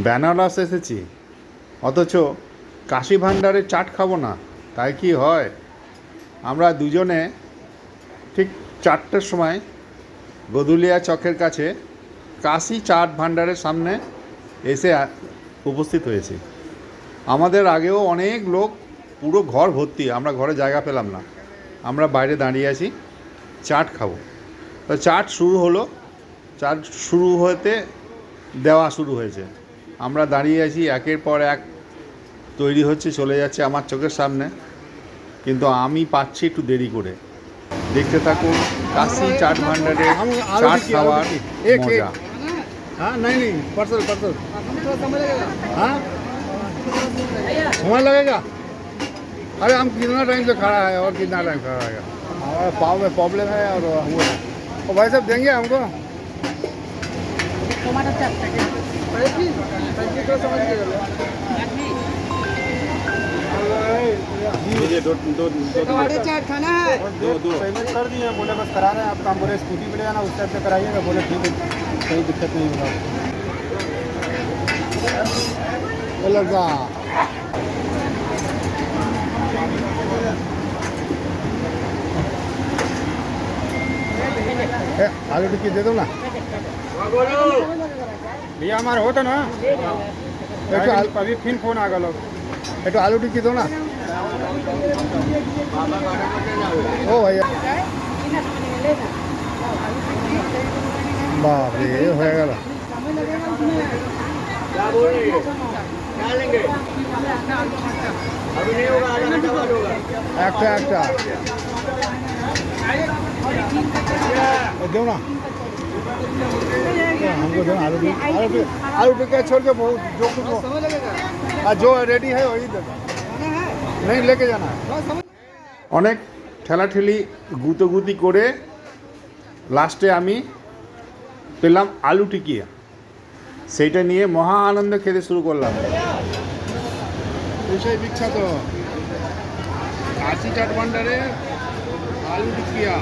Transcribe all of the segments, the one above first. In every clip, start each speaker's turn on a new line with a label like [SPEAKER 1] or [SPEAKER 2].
[SPEAKER 1] বেনারস এসেছি, অথচ কাশী ভাণ্ডারের চাট খাবো না, তাই কি হয়? আমরা দুজনে ঠিক 4টের সময় গদুলিয়া চকের কাছে কাশী চাট ভাণ্ডারের সামনে এসে উপস্থিত হয়েছি। আমাদের আগেও অনেক লোক, পুরো ঘর ভর্তি, আমরা ঘরে জায়গা পেলাম না, আমরা বাইরে দাঁড়িয়ে আছি, চাট খাবো। তো চাট শুরু হলো, চাট শুরু হতে দেওয়া শুরু হয়েছে, আমরা দাঁড়িয়ে আছি, একের পর এক তৈরি হচ্ছে, চলে যাচ্ছে আমার চোখের সামনে, কিন্তু আমি পাচ্ছি একটু দেরি করে। দেখতে থাকুন কাশী চাট ভাণ্ডারের চাট খাওয়ার মজা।
[SPEAKER 2] हाँ नहीं पार्सल पार्सल हाँ समय लगेगा। अरे हम कितना टाइम से खड़ा है और कितना टाइम खड़ा रहेगा? हमारे पाँव में प्रॉब्लम है और वो है। और भाई साहब देंगे हमको टमाटर चाट चाट खाना है। दो पेमेंट कर दिए, बोले बस करा रहे हैं आपका। हम बोले स्कूटी पे ले जाना, उस टाइप से कराइएगा। बोले ठीक है, कोई दिक्कत नहीं होगा। वो लड़का आलू टिक्की दे दो ना भैया, हमारा होता ना अभी फिर फोन आ गया। एक आलू टिक्की दो ना। ओ भैया बाप रे, ये हो गया। अभी नहीं होगा, आधा घंटा बाद होगा। একটা दो ना हमको, दो आलू टिक्का छोड़ के बहुत जो कुछ जो रेडी है वही दे दो, नहीं लेके जाना है।
[SPEAKER 1] অনেক ঠেলাঠেলি গুতোগুতি করে লাস্টে আমি পেলাম আলু টিকিয়া, সেইটা নিয়ে মহা আনন্দে খেতে শুরু করলাম।
[SPEAKER 2] এটাই বিখ্যাত কাশী চাট ভান্ডারে আলু টিকিয়া।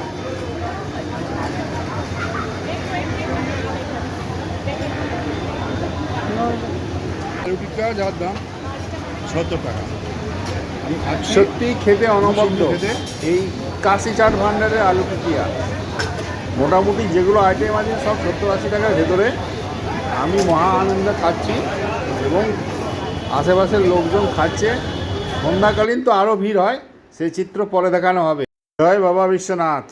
[SPEAKER 2] আলু টিক্কা যার দাম 70 টাকা।
[SPEAKER 1] সত্যি খেতে অনবদ্য এই কাশী চাট ভাণ্ডারের আলু টিকিয়া। মোটামুটি যেগুলো আইটেম আছে সব 70-80 টাকার ভেতরে। আমি মহা আনন্দে খাচ্ছি এবং আশেপাশের লোকজন খাচ্ছে। সন্ধ্যাকালীন তো আরও ভিড় হয়, সেই চিত্র পরে দেখানো হবে। জয় বাবা বিশ্বনাথ।